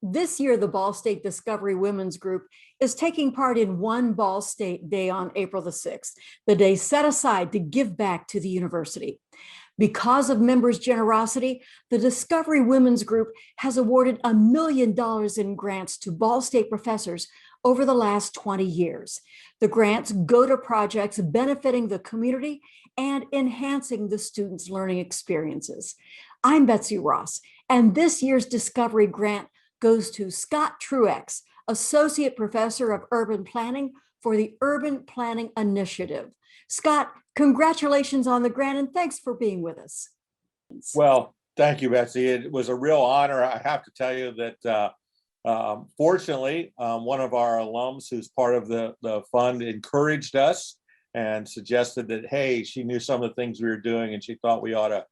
This year, the Ball State Discovery Women's Group is taking part in One Ball State Day on April the 6th, the day set aside to give back to the university. Because of members' generosity, the Discovery Women's Group has awarded $1 million in grants to Ball State professors over the last 20 years. The grants go to projects benefiting the community and enhancing the students' learning experiences. I'm Betsy Ross, and this year's Discovery Grant goes to Scott Truex, Associate Professor of Urban Planning for the Urban Planning Initiative. Scott, congratulations on the grant and thanks for being with us. Well, thank you, Betsy. It was a real honor. I have to tell you that fortunately, one of our alums who's part of the fund encouraged us and suggested that, hey, she knew some of the things we were doing and she thought we ought to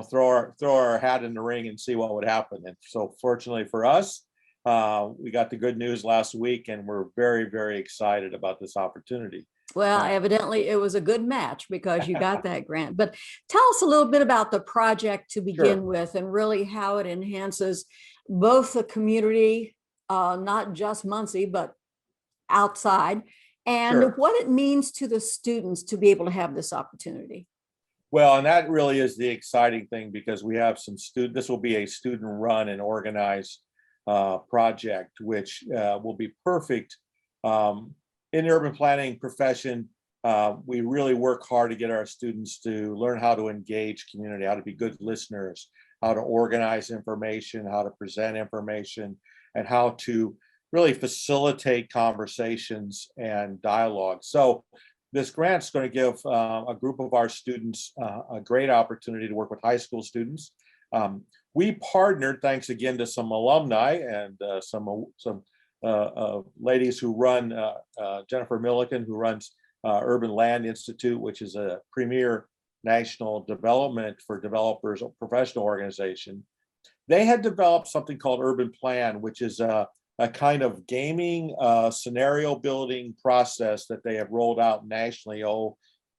throw our hat in the ring and see what would happen. And so fortunately for us, we got the good news last week and we're very, very excited about this opportunity. Well, evidently it was a good match because you got that grant. But tell us a little bit about the project to begin with and really how it enhances both the community, not just Muncie, but outside, and what it means to the students to be able to have this opportunity. Well, and that really is the exciting thing because we have some this will be a student run and organized project, which will be perfect. In the urban planning profession, we really work hard to get our students to learn how to engage community, how to be good listeners, how to organize information, how to present information, and how to really facilitate conversations and dialogue. So this grant's going to give a group of our students a great opportunity to work with high school students. We partnered, thanks again to some alumni and some ladies who run, Jennifer Milliken, who runs Urban Land Institute, which is a premier national development for developers, professional organization. They had developed something called Urban Plan, which is a kind of gaming scenario building process that they have rolled out nationally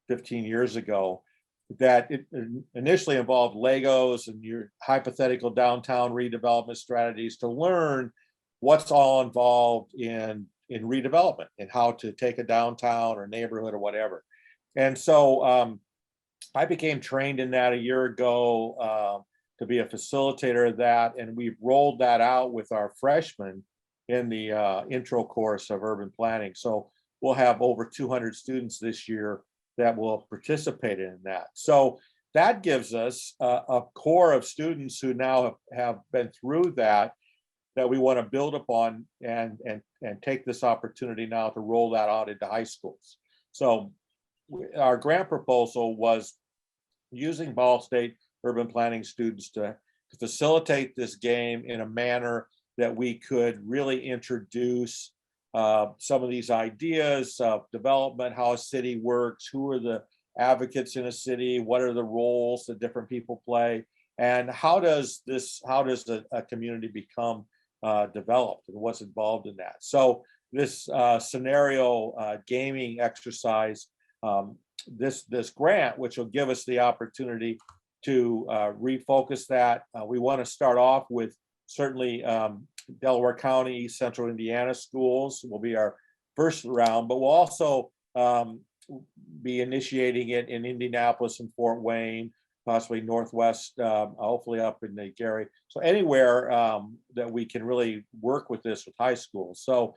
15 years ago, that it initially involved Legos and your hypothetical downtown redevelopment strategies to learn what's all involved in redevelopment and how to take a downtown or neighborhood or whatever. And so I became trained in that a year ago to be a facilitator of that. And we've rolled that out with our freshmen in the intro course of urban planning. So we'll have over 200 students this year that will participate in that. So that gives us a core of students who now have been through that we want to build upon and take this opportunity now to roll that out into high schools. So our grant proposal was using Ball State urban planning students to facilitate this game in a manner that we could really introduce some of these ideas of development, how a city works, who are the advocates in a city, what are the roles that different people play, and how does a community become developed and what's involved in that. So this scenario gaming exercise, this grant, which will give us the opportunity to refocus that. We want to start off with certainly Delaware County, Central Indiana schools will be our first round, but we'll also be initiating it in Indianapolis and Fort Wayne, possibly Northwest, hopefully up in the Gary. So anywhere that we can really work with this with high schools. So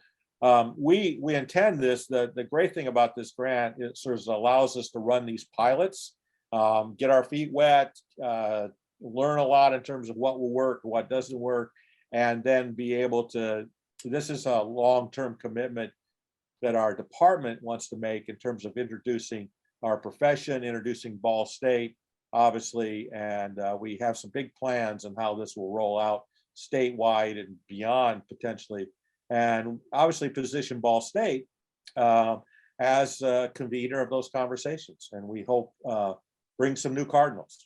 we intend this. The great thing about this grant, it sort of allows us to run these pilots, get our feet wet, learn a lot in terms of what will work, what doesn't work, and then be able to, this is a long-term commitment that our department wants to make in terms of introducing our profession, introducing Ball State, obviously, and we have some big plans on how this will roll out statewide and beyond potentially, and obviously position Ball State as a convener of those conversations, and we hope bring some new Cardinals.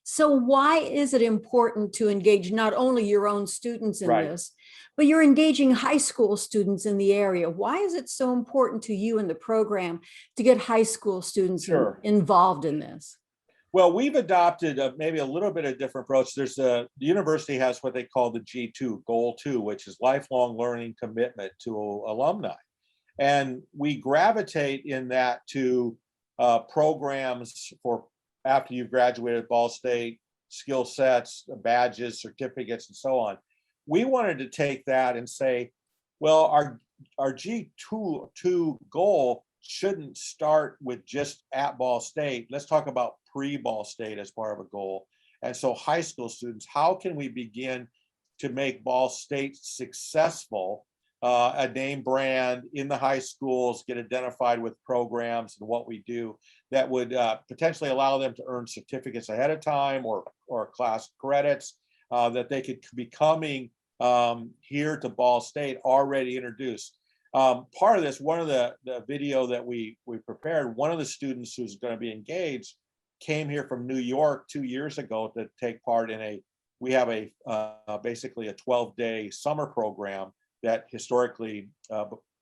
So why is it important to engage not only your own students in this, but you're engaging high school students in the area? Why is it so important to you in the program to get high school students involved in this? Well, we've adopted maybe a little bit of different approach. The university has what they call the G2, Goal 2, which is lifelong learning commitment to alumni. And we gravitate in that to programs for after you've graduated Ball State, skill sets, badges, certificates, and so on. We wanted to take that and say, well, our G2 goal shouldn't start with just at Ball State. Let's talk about pre-Ball State as part of a goal. And so high school students, how can we begin to make Ball State successful, a name brand in the high schools, get identified with programs and what we do that would potentially allow them to earn certificates ahead of time or class credits that they could be coming here to Ball State already introduced. Part of this, one of the video that we prepared, one of the students who's going to be engaged came here from New York 2 years ago to take part in we have basically a 12-day summer program that historically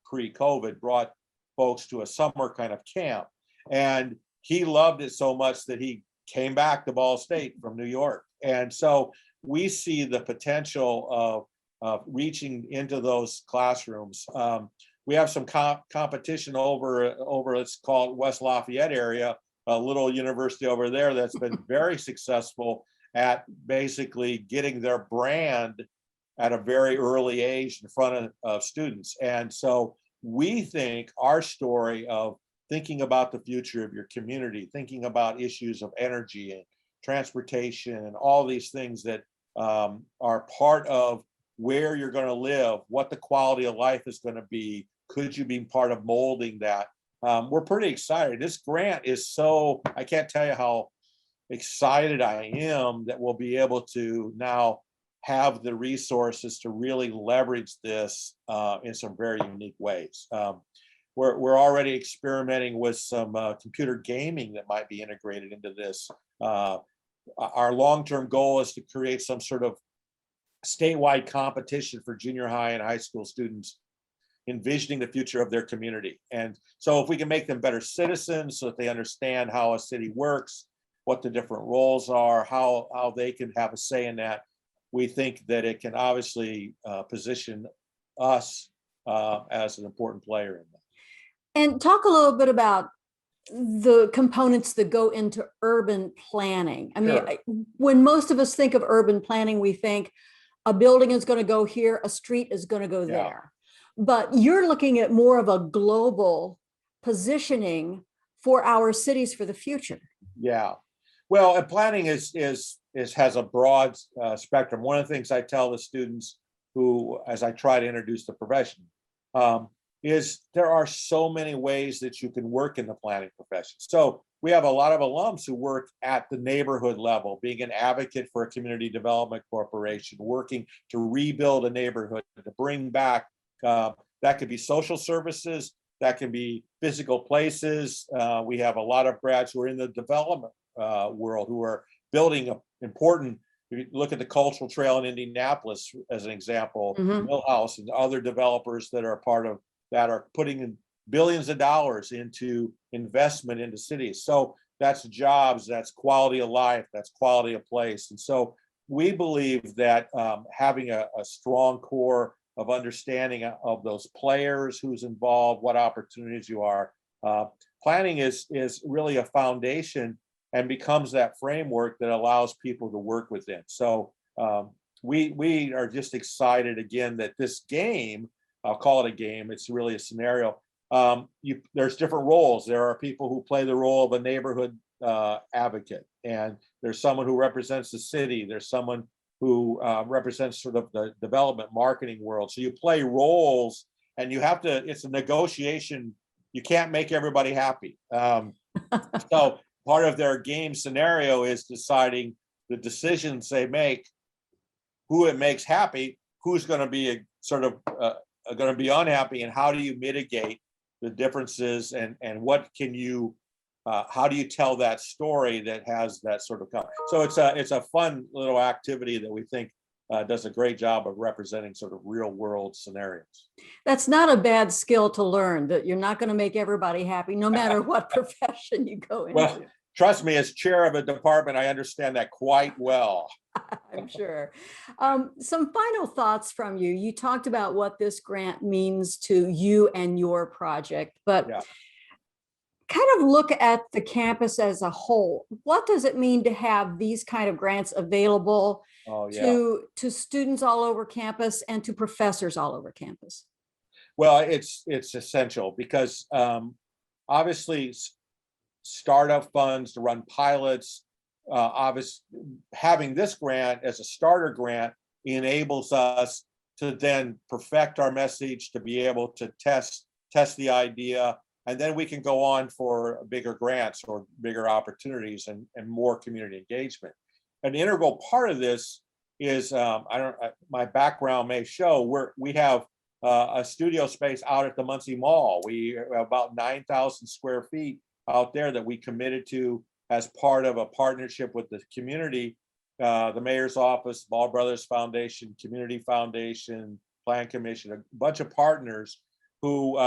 pre-COVID brought folks to a summer kind of camp. And he loved it so much that he came back to Ball State from New York. And so we see the potential of reaching into those classrooms. We have some competition over let's call it West Lafayette area, a little university over there that's been very successful at basically getting their brand at a very early age in front of students. And so we think our story of thinking about the future of your community, thinking about issues of energy and transportation and all these things that are part of where you're going to live, what the quality of life is going to be, could you be part of molding that? We're pretty excited. This grant is I can't tell you how excited I am that we'll be able to now have the resources to really leverage this in some very unique ways. We're already experimenting with some computer gaming that might be integrated into this. Our long-term goal is to create some sort of statewide competition for junior high and high school students envisioning the future of their community. And so if we can make them better citizens so that they understand how a city works, what the different roles are, how they can have a say in that, we think that it can obviously position us as an important player in that. And talk a little bit about the components that go into urban planning. I mean, Sure. when most of us think of urban planning, we think a building is going to go here, a street is going to go there. But you're looking at more of a global positioning for our cities for the future. Yeah. Well, and planning has a broad spectrum. One of the things I tell the students who, as I try to introduce the profession, is there are so many ways that you can work in the planning profession. So we have a lot of alums who work at the neighborhood level, being an advocate for a community development corporation, working to rebuild a neighborhood, to bring back, that could be social services, that can be physical places. We have a lot of grads who are in the development world who are building important. If you look at the cultural trail in Indianapolis as an example, Millhouse and other developers that are part of that are putting in billions of dollars into investment into cities. So that's jobs, that's quality of life, that's quality of place. And so we believe that having a strong core of understanding of those players, who's involved, what opportunities you are, planning is really a foundation and becomes that framework that allows people to work within. So we are just excited again that this game, I'll call it a game, it's really a scenario. There's different roles. There are people who play the role of a neighborhood advocate, and there's someone who represents the city. There's someone who represents sort of the development marketing world. So you play roles and you have to, it's a negotiation. You can't make everybody happy. So part of their game scenario is deciding the decisions they make, who it makes happy, who's going to be going to be unhappy, and how do you mitigate the differences, and what can you, how do you tell that story that has that sort of so it's a fun little activity that we think does a great job of representing sort of real world scenarios. That's not a bad skill to learn, that you're not going to make everybody happy no matter what profession you go into. Well, Trust me, as chair of a department, I understand that quite well. I'm sure. Some final thoughts from you. You talked about what this grant means to you and your project, but Yeah. kind of look at the campus as a whole. What does it mean to have these kind of grants available Oh, yeah. to students all over campus and to professors all over campus? Well, it's essential because obviously startup funds to run pilots, obviously having this grant as a starter grant enables us to then perfect our message, to be able to test the idea, and then we can go on for bigger grants or bigger opportunities and more community engagement. An integral part of this is my background may show we have a studio space out at the Muncie Mall. We have about 9,000 square feet out there that we committed to as part of a partnership with the community, the mayor's office, Ball Brothers Foundation, Community Foundation, Plan Commission, a bunch of partners who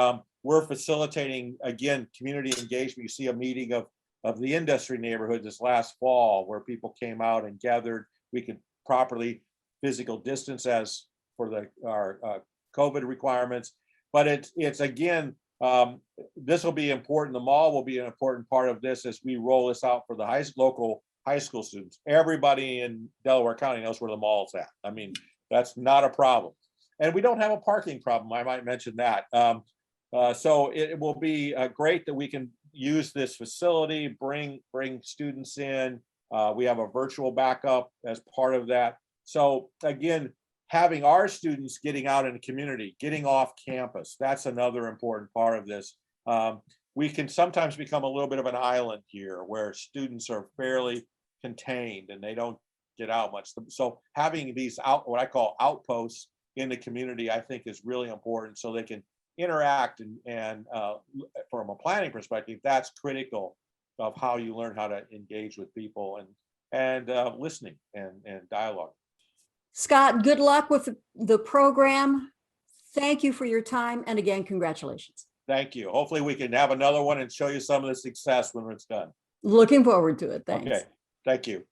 we're facilitating, again, community engagement. You see a meeting of the industry neighborhood this last fall where people came out and gathered. We could properly physical distance as for our COVID requirements, but it's again, this will be important. The mall will be an important part of this as we roll this out for the local high school students. Everybody in Delaware County knows where the mall's at. I mean, that's not a problem. And we don't have a parking problem. I might mention that. So it will be great that we can use this facility, bring students in. We have a virtual backup as part of that. So again, having our students getting out in the community, getting off campus, that's another important part of this. We can sometimes become a little bit of an island here where students are fairly contained and they don't get out much. So having these what I call outposts in the community, I think is really important so they can interact and from a planning perspective, that's critical of how you learn how to engage with people and listening and dialogue. Scott, good luck with the program. Thank you for your time. And again, congratulations. Thank you. Hopefully we can have another one and show you some of the success when it's done. Looking forward to it. Thanks. Okay. Thank you.